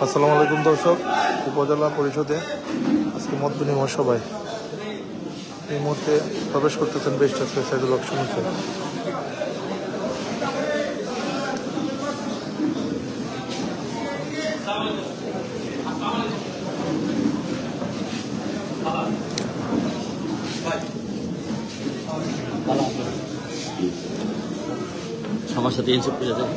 আসসালামু আলাইকুম দর্শক, উপজেলা পরিষদে আজকে মত বিনিময় সভায় এই মুহূর্তে প্রবেশ করতেছেন ব্যারিস্টার সাইদুল হক সমুচে। সবার সাথে ইনসেপ্ট করে যায়।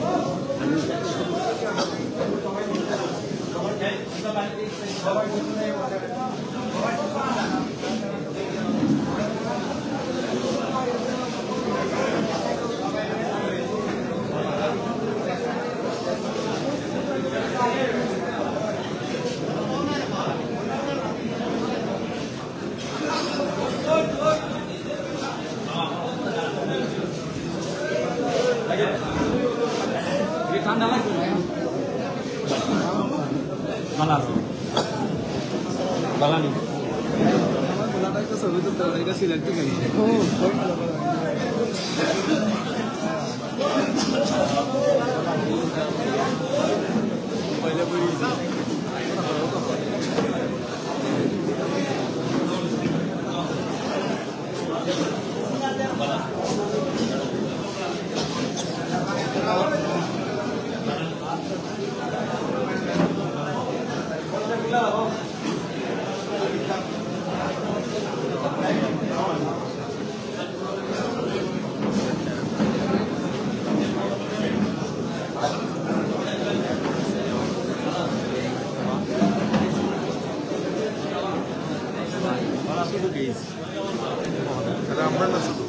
ঠান্ডা লাগছে ভালো আছে বালানি ছবি তুলতে হবে, এটা সিলেক্ট কেন পয়লা পড়িয়েছি। আমরা না শুধু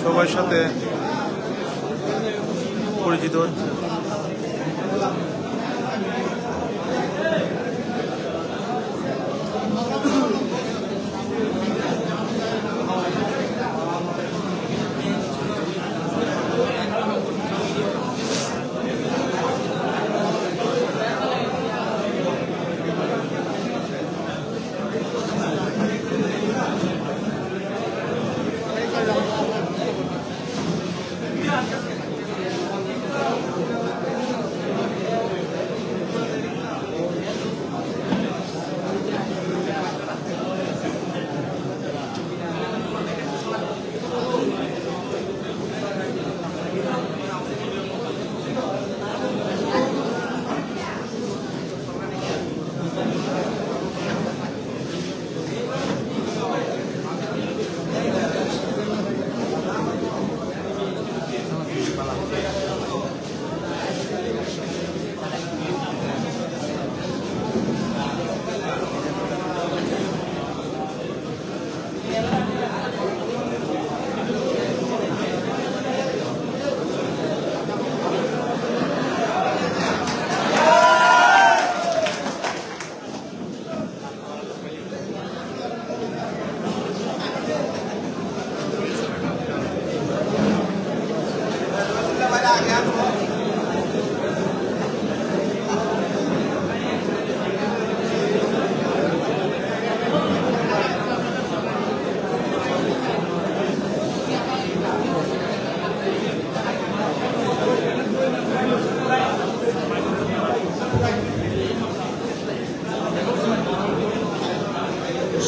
সবার সাথে পরিচিত হচ্ছে।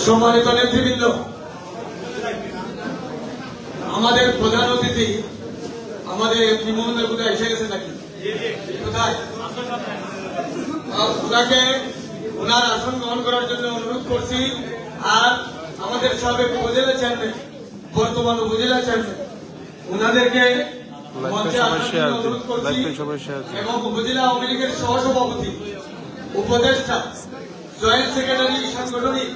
সম্মানিত নেতৃবৃন্দ, আমাদের প্রধান অতিথি আমাদের এমপি মহোদয় কোথায় এসে গেছে নাকি? কোথায়? ওনাকে ওনার আসন গ্রহণ করার জন্য অনুরোধ করছি। আর আমাদের সাবেক উপজেলা চেয়ারম্যান, বর্তমান উপজেলা চেয়ারম্যান, ওনাদেরকে মঞ্চে আসার জন্য অনুরোধ করছি এবং উপজেলা আওয়ামী লীগের সহসভাপতি, উপদেষ্টা, জয়েন্ট সেক্রেটারি, সাংগঠনিক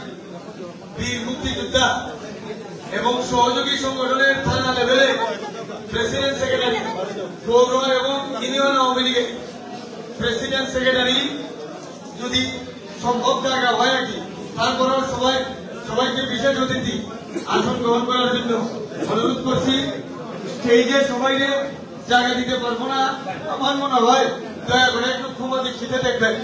বীর মুক্তিযোদ্ধা এবং সহযোগী সংগঠনের থানা লেভেলে প্রেসিডেন্ট সেক্রেটারি, পৌর এবং ইউনিয়ন আওয়ামী লীগের প্রেসিডেন্ট সেক্রেটারি যদি সম্ভব জায়গা হয় আর কি, তারপরেও সবাইকে বিশেষ অতিথি আসন গ্রহণ করার জন্য অনুরোধ করছি। স্টেজে সবাইকে জায়গা দিতে পারবো না, আমার মনে হয় দয়া করে একটু ক্ষমা দৃষ্টিতে দেখবেন।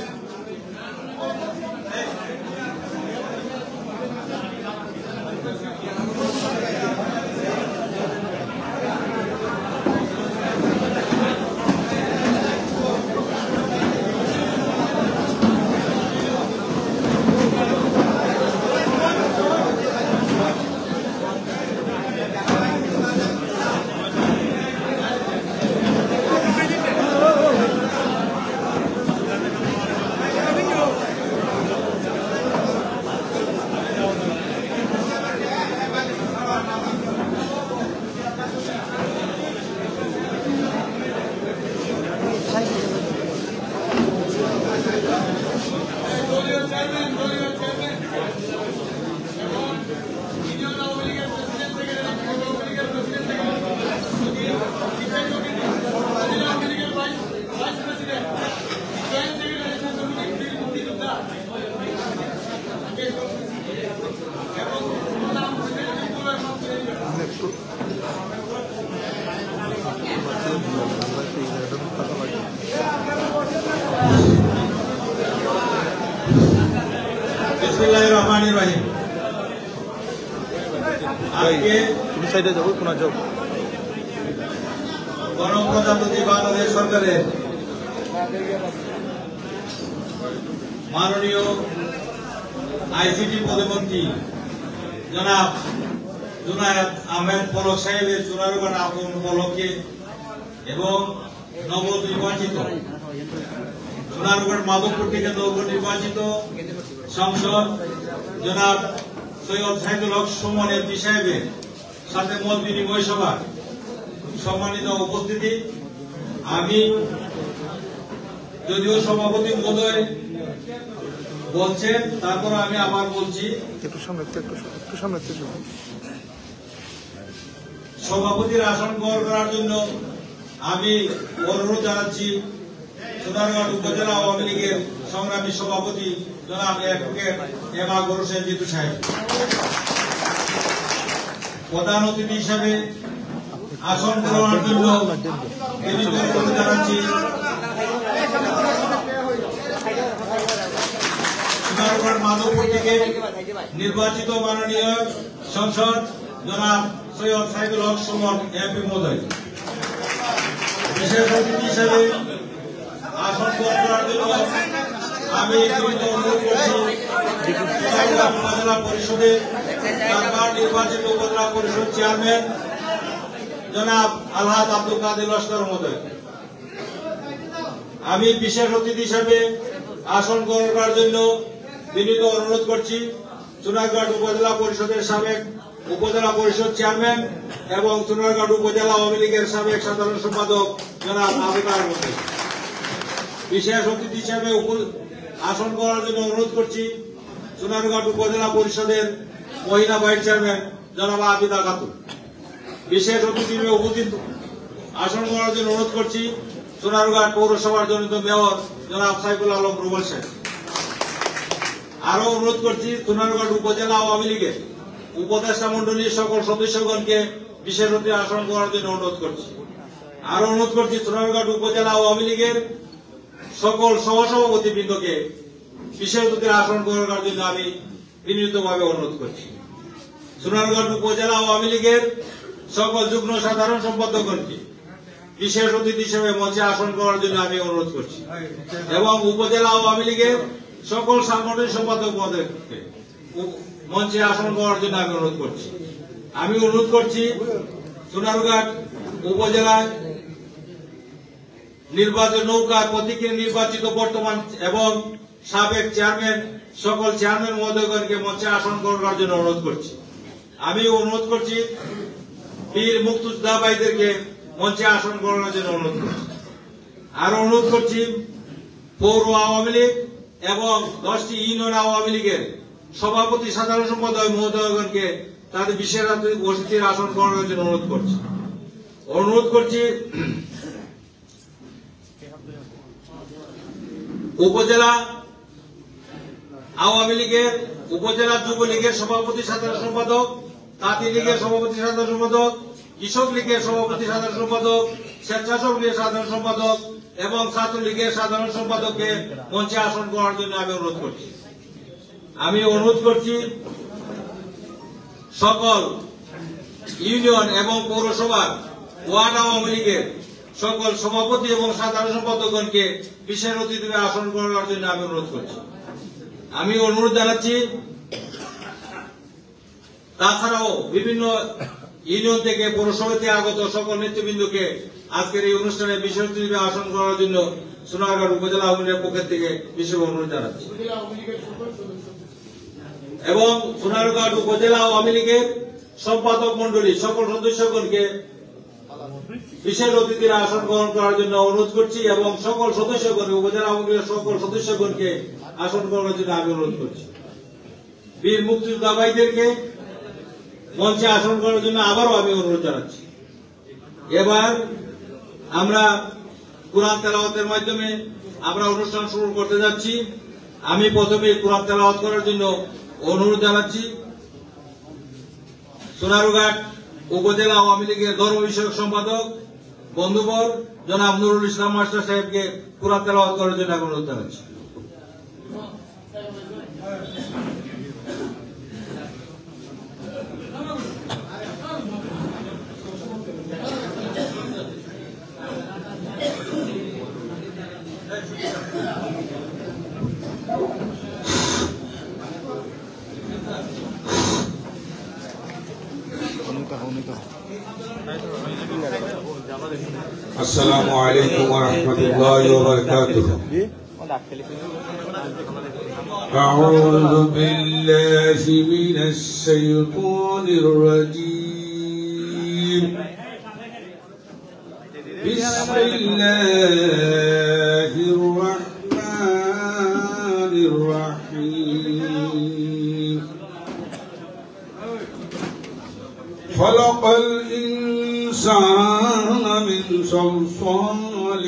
দলীয় চেয়ারম্যান এবং ইউনিয়ন আওয়ামী লীগের প্রেসিডেন্ট সেক্রেটারি, আওয়ামী লীগের প্রেসিডেন্ট সেক্রেটারি, আওয়ামী লীগের ভাইস প্রেসিডেন্ট, জয়েন্ট সেক্রেটারি, মুক্তিযোদ্ধা এবং একটু বিসমিল্লাহির রহমানির রহিম। আজকে তুমি সাইডে যাবো, কোনা যাও। গণপ্রজাতন্ত্রী বাংলাদেশ সরকারের মাননীয় আইসিটি প্রতিমন্ত্রী জনাব জুনায়েদ আহমেদ পলক সাহেবের চুনারুঘাট আগমন উপলক্ষে এবং নবনির্বাচিত চুনারুঘাট মাধবপুর থেকে নবনির্বাচিত সংসদ জনাব সৈয়দ সাইদুল হক সুমন এমপি সাহেবের সাথে মত বিনিময় সভা সম্মানিত উপস্থিতি, আমি যদিও সভাপতি মহোদয় বলছেন, তারপর আমি আবার বলছি, একটু সামনে, একটু সামনে। সভাপতির আসন গ্রহণ করার জন্য আমি অনুরোধ জানাচ্ছি সোনারঘাট উপজেলা আওয়ামী লীগের সংগ্রামী সভাপতি জনাব অ্যাডভোকেট এম আকবর হোসেন জিতু সাহেব। প্রধান অতিথি হিসাবে আসন গ্রহণের জন্য অনুরোধ জানাচ্ছি সোনারঘাট মাধবপুর থেকে নির্বাচিত মাননীয় সংসদ জনাব সৈয়দ সাইদুল হক সুমন এমপি মহোদয়। বিশেষ অতিথি হিসেবে আসন গ্রহণ করার জন্য আমি অনুরোধ করছি উপজেলা পরিষদের নির্বাচিত উপজেলা পরিষদ চেয়ারম্যান জনাব আলহাজ আব্দুল কাদের লস্কর মহোদয়। আমি বিশেষ অতিথি হিসেবে আসন গ্রহণ করার জন্য বিনীত অনুরোধ করছি চুনারঘাট উপজেলা পরিষদের সাবেক উপজেলা পরিষদ চেয়ারম্যান এবং চুনারঘাট উপজেলা আওয়ামী লীগের সাবেক সাধারণ সম্পাদক জনাব আবু কার মহোদয়। বিশেষ অতিথি হিসেবে আসন করার জন্য অনুরোধ করছি চুনারঘাট উপজেলা পরিষদের মহিলা ভাইস চেয়ারম্যান জনাব আবিদা খাতুন। বিশেষ অতিথি হিসেবে উপস্থিত আসন করার জন্য অনুরোধ করছি চুনারঘাট পৌরসভার জনিত মেয়র জনাব সাইফুল আলম রুবেল সাহেব। আরো অনুরোধ করছি চুনারঘাট উপজেলা আওয়ামী লীগের উপদেষ্টা মন্ডলীর সকল সদস্যগণকে বিশেষ অতিথি আসন করার জন্য অনুরোধ করছি। আরো অনুরোধ করছি চুনারঘাট উপজেলা আওয়ামী লীগের সকল সহসভাপতিবৃন্দকে বিশেষ অতিথির আসন গ্রহণ করার জন্য আমি বিনীতভাবে অনুরোধ করছি। চুনারঘাট উপজেলা আওয়ামী লীগের সকল যুগ্ম সাধারণ সম্পাদকগণকে বিশেষ অতিথি হিসেবে মঞ্চে আসন করার জন্য আমি অনুরোধ করছি এবং উপজেলা আওয়ামী লীগের সকল সাংগঠনিক সম্পাদক মহোদয়কে মঞ্চে আসন করার জন্য আমি অনুরোধ করছি। আমি অনুরোধ করছি চুনারঘাট উপজেলায় নির্বাচন নৌকার প্রতীকে নির্বাচিত বর্তমান এবং সাবেক চেয়ারম্যান সকল চেয়ারম্যান মহোদয়গণকে মঞ্চে আসন করার জন্য অনুরোধ করছি। আমি অনুরোধ করছি বীর মুক্তিযোদ্ধা ভাইদেরকে মঞ্চে আসন করার জন্য অনুরোধ করছি। আরো অনুরোধ করছি পৌর আওয়ামী লীগ এবং 10টি ইউনিয়ন আওয়ামী লীগের সভাপতি সাধারণ সম্পাদক মহোদয়গণকে তাদের বিশেষ উপস্থিতির আসন করার জন্য অনুরোধ করছি। অনুরোধ করছি উপজেলা আওয়ামী লীগের উপজেলা যুবলীগের সভাপতি সাধারণ সম্পাদক, তাঁতি লীগের সভাপতি সাধারণ সম্পাদক, কৃষক লীগের সভাপতি সাধারণ সম্পাদক, স্বেচ্ছাসেবক লীগের সাধারণ সম্পাদক এবং ছাত্র লীগের সাধারণ সম্পাদককে মঞ্চে আসন করার জন্য আমি অনুরোধ করছি। আমি অনুরোধ করছি সকল ইউনিয়ন এবং পৌরসভার ওয়ার্ড আওয়ামী লীগের সকল সভাপতি এবং সাধারণ সম্পাদকগণকে বিশেষ অতিথি আসন করার জন্য আমি অনুরোধ করছি। আমি অনুরোধ জানাচ্ছি তাছাড়াও বিভিন্ন ইউনিয়ন থেকে পৌরসভাতে আগত সকল নেতৃবৃন্দকে আজকের এই অনুষ্ঠানে বিশেষ অতিথি আসন করার জন্য সোনারঘাট উপজেলা আওয়ামী লীগের পক্ষ থেকে বিশেষ অনুরোধ জানাচ্ছি এবং সোনারঘাট উপজেলা আওয়ামী লীগের সম্পাদক মন্ডলী সকল সদস্যগণকে বিশেষ অতিথিরা আসন গ্রহণ করার জন্য অনুরোধ করছি এবং সকল সদস্যগণ, উপজেলা আওয়ামী লীগের সকল সদস্যগণকে আসন গ্রহণের জন্য আমি অনুরোধ করছি। বীর মুক্তিযোদ্ধা ভাইদেরকে মঞ্চে আসন গ্রহণের জন্য আবারও আমি অনুরোধ জানাচ্ছি। এবার আমরা কুরআন তেলাওয়াতের মাধ্যমে আমরা অনুষ্ঠান শুরু করতে যাচ্ছি। আমি প্রথমে কুরআন তেলাওয়াত করার জন্য অনুরোধ জানাচ্ছি সোনারুঘাট উপজেলা আওয়ামী লীগের ধর্ম বিষয়ক সম্পাদক বন্ধুবর জনাব নুরুল ইসলাম মাস্টার সাহেবকে কুরআন তেলাওয়াত করার জন্য অনুরোধ জানাচ্ছি। السلام عليكم ورحمة الله وبركاته. أعوذ بالله من الشيطان الرجيم. بسم الله الرحمن الرحيم. خلق الإنسان من صلصال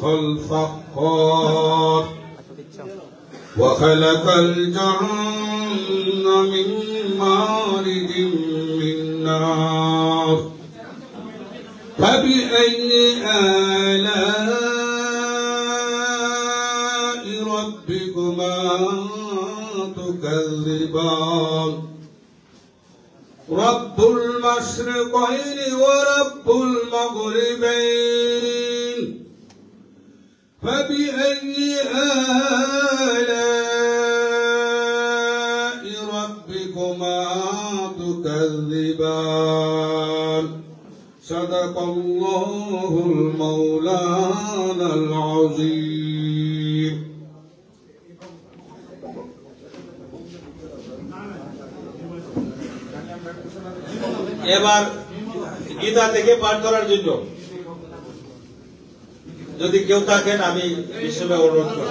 كالفخار وخلق الجن من مارج من نار فبأي آلاء ربكما تكذبان رب المشرقين ورب المغربين فبأي آلاء ربكما تكذبان صدق الله المولانا العظيم. এবার গীতা থেকে পাঠ করার জন্য যদি কেউ থাকেন আমি বিশেষভাবে অনুরোধ করি।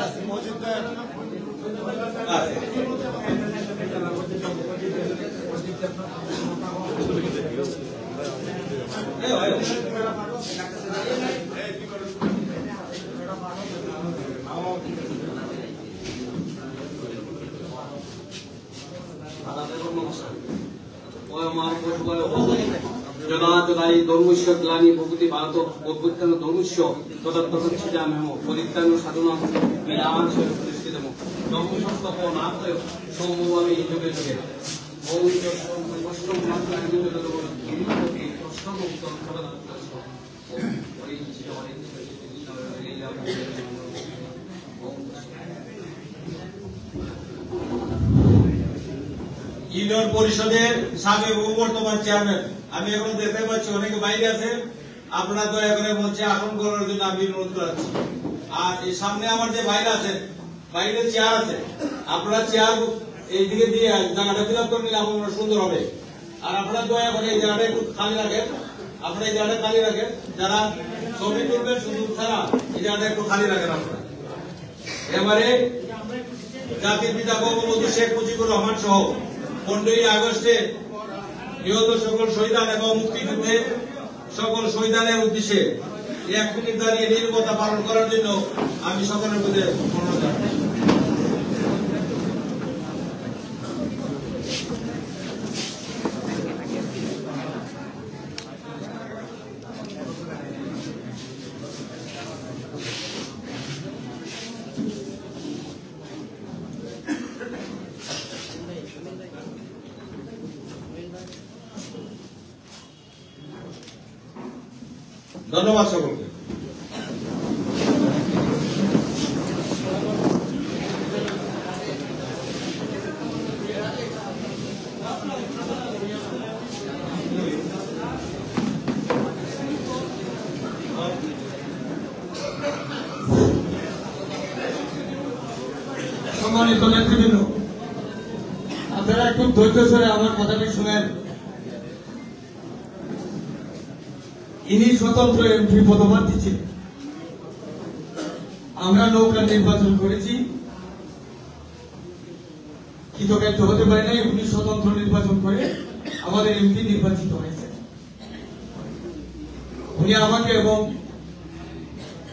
জনাতনাই ধর্মস্য গ্লানি ভগবতী ভারত অভ্যুত্থান ধর্মস্য তদত্তচ্ছিদাম হেম পরিত্রাণ সাধনা বিরাট প্রতিষ্ঠিতম ধর্মসংস্থাপ নাথয় সমভাবে যুগে যুগে ইউনিয়ন পরিষদের সাবেক বর্তমান চেয়ারম্যান, আমি এখন দেখতে পাচ্ছি অনেকে বাইরে আছেন, আপনারা দয়া করে মঞ্চে আসন করার জন্য আমি অনুরোধ করাচ্ছি। আর এই সামনে আমার যে বাইরে আছেন, বাইরে চেয়ার আছে, আপনারা চেয়ার এইদিকে দিয়ে জায়গাটা ফিল আপ করে নিলে আপনার সুন্দর হবে। আর আপনারা দয়া করে এই জায়গাটা একটু খালি রাখেন, আপনারা এই জায়গাটা খালি রাখেন, যারা ছবি তুলবেন শুধু ছাড়া এই জায়গাটা একটু খালি রাখেন আপনারা। এবারে জাতির পিতা বঙ্গবন্ধু শেখ মুজিবুর রহমান সহ 15ই আগস্টে নিহত সকল শহীদান এবং মুক্তিযুদ্ধে সকল শহীদানের উদ্দেশ্যে 1 মিনিট দাঁড়িয়ে নীরবতা পালন করার জন্য আমি সকলের মধ্যে অনুরোধ জানাই। ধন্যবাদ সকলকে। সম্মানিত নেতৃবৃন্দ, আপনারা একটু ধৈর্য ধরে আমার কথাটি শুনেন। ইনি স্বতন্ত্র এমপি পদপ্রার্থী ছিলেন। আমরা নৌকা নির্বাচন করেছি, কৃতকার্য হতে পারে নাই। উনি স্বতন্ত্র নির্বাচন করে আমাদের এমপি নির্বাচিত হয়েছে। উনি আমাকে এবং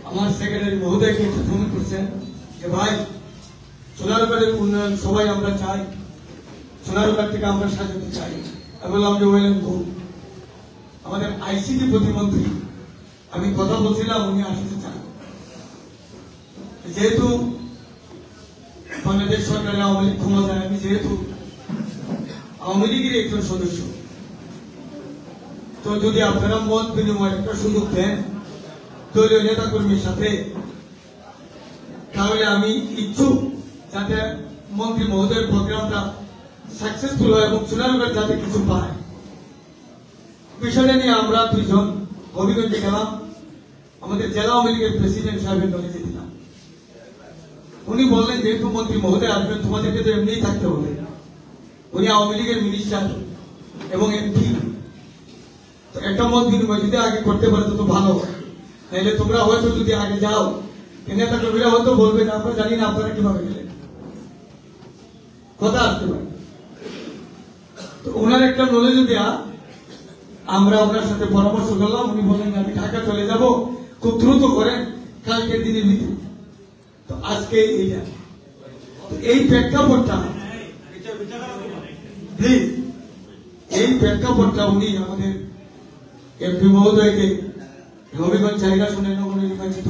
আমার সেক্রেটারি মহোদয়কে ফোন করছেন যে ভাই, সোনারগাঁয়ের উন্নয়ন সবাই আমরা চাই, সোনারগাঁ থেকে আমরা সাজাতে চাই। আমি বললাম যে ওয়েল এন্ড গুড। আমাদের আইসিটি প্রতিমন্ত্রী আমি কথা বলছিলাম, উনি আসতে চান। যেহেতু বাংলাদেশ সরকারের আওয়ামী লীগ ক্ষমতায়, আমি যেহেতু আওয়ামী লীগের একজন সদস্য, তো যদি আপনারা মত বিনিময় একটা সুযোগ দেন দলীয় নেতা কর্মীর সাথে, তাহলে আমি ইচ্ছুক যাতে মন্ত্রী মহোদয়ের প্রোগ্রামটা সাকসেসফুল হয় এবং সোনারগাঁ যাতে কিছু পায়। বিষয়টা নিয়ে আমরা দুইজন হবিগঞ্জে গেলাম, আমাদের জেলা আওয়ামী লীগের প্রেসিডেন্ট সাহেবের নলেজে দিলাম। উনি বললেন যেহেতু মন্ত্রী মহোদয় আসবেন, তোমাদেরকে তো এমনিই থাকতে হবে। উনি আওয়ামী লীগের মিনিস্টার এবং এমপি, একটা মত বিনিময় যদি আগে করতে পারে তো ভালো হয়। নাহলে তোমরা হয়তো যদি আগে যাও, নেতা কর্মীরা হয়তো বলবেন আমরা জানি না আপনারা কিভাবে গেলেন, কথা আসতে পারে। তো ওনার একটা নলেজ দেয়া, আমরা ওনার সাথে পরামর্শ করলাম। উনি বললেন আমি ঢাকা চলে যাব, খুব দ্রুত করেন, কালকের দিনের ভিতরে। তো আজকে এই প্রেক্ষাপটটা প্লিজ, এই প্রেক্ষাপটটা উনি আমাদের এমপি মহোদয়কে, হবিগঞ্জ জায়গা শুনে নবনির্বাচিত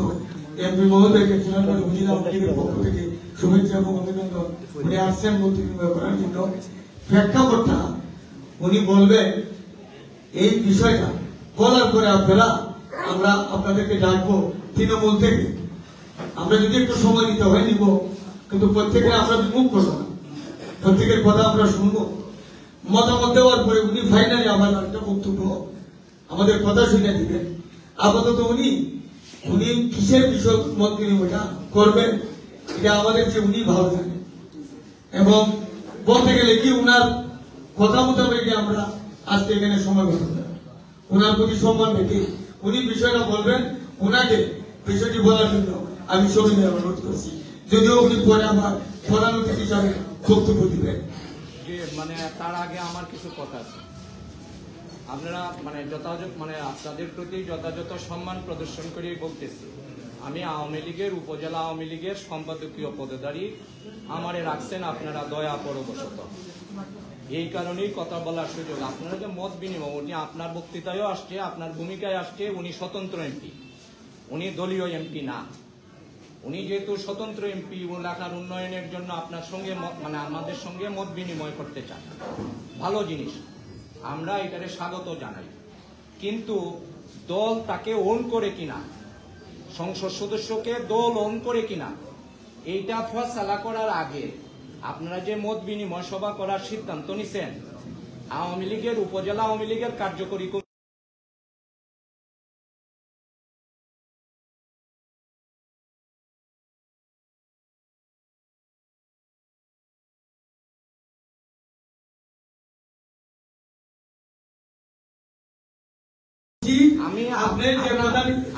এমপি মহোদয়কে সোনারগাঁ উপজেলা আওয়ামী লীগের পক্ষ থেকে শুভেচ্ছা এবং অভিনন্দন। উনি আসছেন মত বিনিময় করার জন্য। প্রেক্ষাপটটা উনি বলবেন, এই বিষয়টা বলার পরে আমরা আপনাদেরকে ডাকবো তৃণমূল থেকে। আমরা যদি একটু সময় নিতে হয় নিব, কিন্তু প্রত্যেকের আমরা বিমুখ করবো না, প্রত্যেকের কথা আমরা শুনবো। মতামত দেওয়ার পরে উনি ফাইনালি আবার একটা বক্তব্য আমাদের কথা শুনে দিবেন। আপাতত উনি কিসের বিষয় মত বিনিময়টা করবেন এটা আমাদের যে উনি ভালো জানেন, এবং বলতে গেলে কি উনার কথা মোতাবেক আমরা আজকে এখানে সময় বের ওনার প্রতি সম্মান রেখে উনি বিষয়টা বলবেন। ওনাকে বিষয়টি বলার জন্য আমি সবিনয় অনুরোধ করছি, যদিও উনি পরে আমার প্রধান অতিথি হিসাবে বক্তব্য দিবেন। মানে তার আগে আমার কিছু কথা আছে। আপনারা যথাযথ আপনাদের প্রতি যথাযথ সম্মান প্রদর্শন করে বলতেছি, আমি আওয়ামী লীগের উপজেলা আওয়ামী লীগের সম্পাদকীয় পদধারী, আমারে রাখছেন আপনারা দয়া পরবশত। এই কারণেই কথা বলার সুযোগ। আপনারা যে মত বিনিময়, উনি আপনার বক্তৃতায়ও আসছে, আপনার ভূমিকায় আসছে। উনি স্বতন্ত্র এমপি, উনি দলীয় এমপি না। উনি যেহেতু স্বতন্ত্র এমপি, এলাকার উন্নয়নের জন্য আপনার সঙ্গে আমাদের সঙ্গে মত বিনিময় করতে চান, ভালো জিনিস, আমরা এটারে স্বাগত জানাই। কিন্তু দল তাকে ওন করে কিনা, সংসদ সদস্যকে দল ওন করে কিনা, এইটা ফয়সালা করার আগে আপনারা যে মত বিনিময় সভা করার সিদ্ধান্ত নিছেন, আওয়ামী লীগের উপজেলা আওয়ামী লীগের কার্যকরী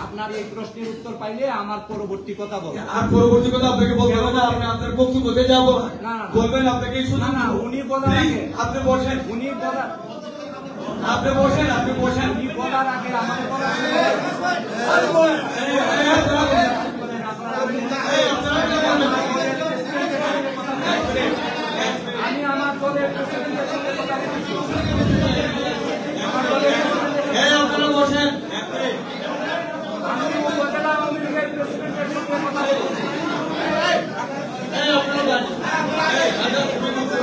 আপনার এই প্রশ্নের উত্তর পাইলে আমার পরবর্তী কথা বলবেন। আর পরবর্তী কথা আপনাকে বলতে হবে না, আপনি আপনার বক্তব্যতে যাব বলবেন, আপনাকে শুনুন না। উনি বলার আগে আপনি বসেন, উনি বলার আপনি বসেন, আপনি বসেন। উনি বলার আগে আমাদের বলার আমি আমার দলের প্রেসিডেন্টের সঙ্গে কথা বলছি। আমার দলের আপনারা বসেন। আমি উপজেলা আওয়ামী লীগের প্রেসিডেন্টের সঙ্গে কথা বলছি।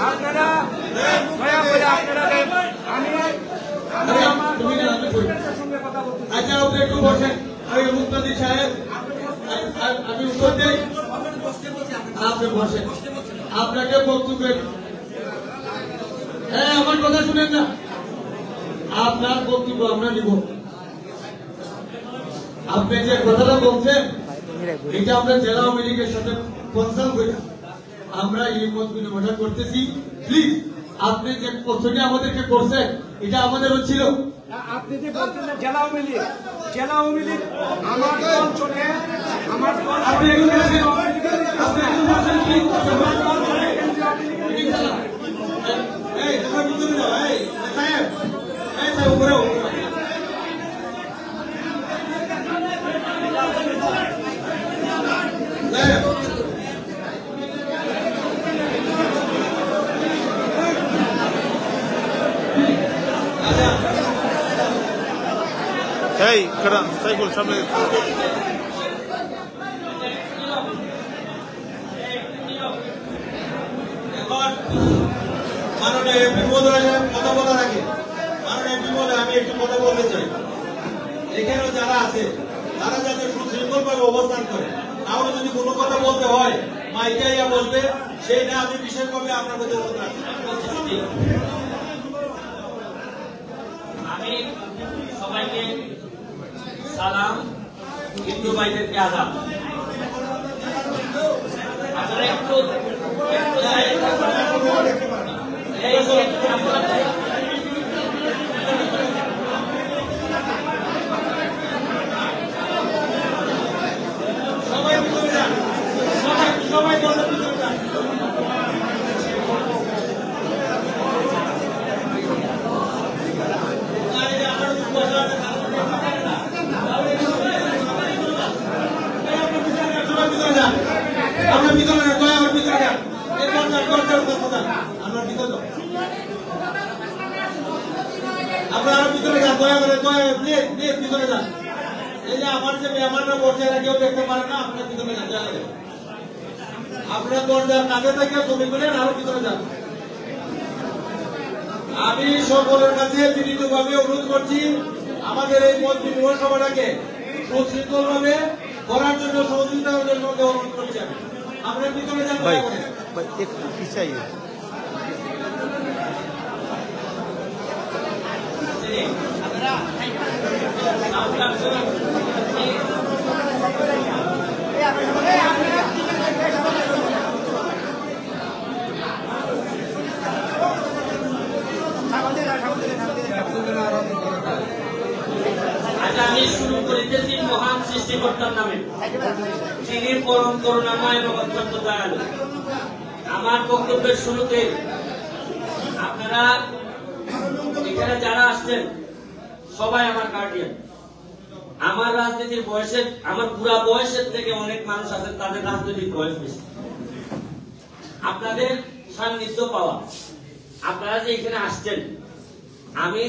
আপনারা দয়া করে আপনারা আমি আমার দলের প্রেসিডেন্টের সঙ্গে কথা বলছি। আচ্ছা, আপনি একটু বসেন। আমি মুক্তাদি সাহেব, আমি উত্তর দিই। আপনি বসেন, আপনাকে বক্তব্যের আমার কথা শুনেন না, আপনার বক্তব্য আমরা নিব। আপনি যে কথাটা বলছেন এটা আমরা জেলা আওয়ামী লীগের সাথে কনসাল্ট করে আমরা এই মত বিনিময়টা করতেছি। প্লিজ, আপনি যে প্রশ্নটি আমাদেরকে করছেন এটা আমাদেরও ছিল। আপনি যে বলছেন জেলা আওয়ামী লীগ, জেলা আওয়ামী লীগ আমার অঞ্চলে আমার আপনি এগুলো বলছেন, আপনি এগুলো বলছেন কি? এই, তোমরা ভিতরে যাও, এই, সাহেব, উপরে হোক। সাহেব, এই কারণ সাইকেল সামনে এখন মাননীয় এমপি মহোদয়ের কথা বলার আগে মাননীয় এমপি মহোদয় আমি একটু কথা বলতে চাই। এখানেও যারা আছে তারা যাতে সুশৃঙ্খল ভাবে অবস্থান করে, তাহলে যদি কোনো কথা বলতে হয় মাইকে আইয়া বসবে, সেইটা আমি বিশেষভাবে আপনার কাছে অনুরোধ রাখছি। আমি সবাইকে সালাম, হিন্দু ভাইদেরকে আদাব। আপনারা একটু সবাই ভিতরে যান, সবাই দলের ভিতরে যান। আপনার ভিতরে যান, দয়া আমার ভিতরে যান। এরপর যান, আপনার ভিতরে যান। আপনারা ভিতরে যান, দয়া করে, প্লিজ প্লিজ ভিতরে যান। এই যে আমার যে মেহমানরা বসে এরা কেউ দেখতে পারে না, আপনার ভিতরে যান, দয়া করে। আপনার দরজার কাছে থেকে ছবি করেন, আরো ভিতরে যান। আমি সকলের কাছে বিনীতভাবে অনুরোধ করছি, আমাদের এই মত বিনিময় সভাটাকে সুশৃঙ্খল ভাবে করার জন্য সহযোগিতার জন্য অনুরোধ করছি। আপনার ভিতরে যান, ভাই দয়া করে। ভাই একটু পিছাইয়ে আজ আমি শুরু করিতেছি মহান সৃষ্টিকর্তার নামে, যিনি পরম করুণাময় এবং অত্যন্ত দয়ালু। আমার বক্তব্যের শুরুতে আপনারা এখানে যারা আসছেন সবাই আমার গার্ডিয়ান। আমার রাজনীতির বয়সের, আমার পুরা বয়সের থেকে অনেক মানুষ আছেন তাদের রাজনৈতিক বয়স বেশি। আপনাদের সান্নিধ্য পাওয়া, আপনারা যে এখানে আসছেন, আমি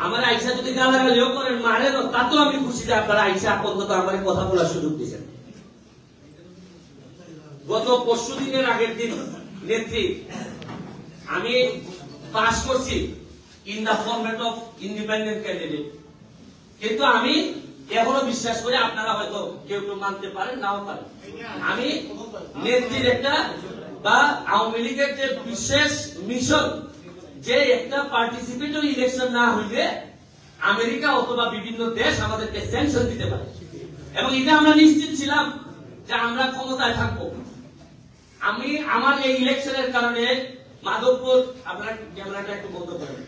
আমার আইসা যদি গালাগালিও করেন, মারেন, তাতেও আমি খুশি যে আপনারা আইসা অন্তত আমার কথা বলার সুযোগ দিয়েছেন। গত পরশু দিনের আগের দিন নেত্রী আমি পাস করছি in the format of independent candidate, কিন্তু আমি এখনো বিশ্বাস করি, আপনারা হয়তো কেউ কেউ মানতে পারেন, নাও পারেন, আমি নেত্রীর একটা বা আওয়ামী লীগের যে বিশেষ মিশন, যে একটা পার্টিসিপেটরি ইলেকশন না হইলে আমেরিকা অথবা বিভিন্ন দেশ আমাদেরকে স্যাংশন দিতে পারে, এবং এটা আমরা নিশ্চিত ছিলাম যে আমরা ক্ষমতায় থাকবো। আমি আমার এই ইলেকশনের কারণে মাধবপুর, আপনারা ক্যামেরাটা একটু বন্ধ করেন,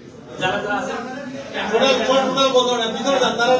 যারা যারা আছেন ভিতরে যান, তারা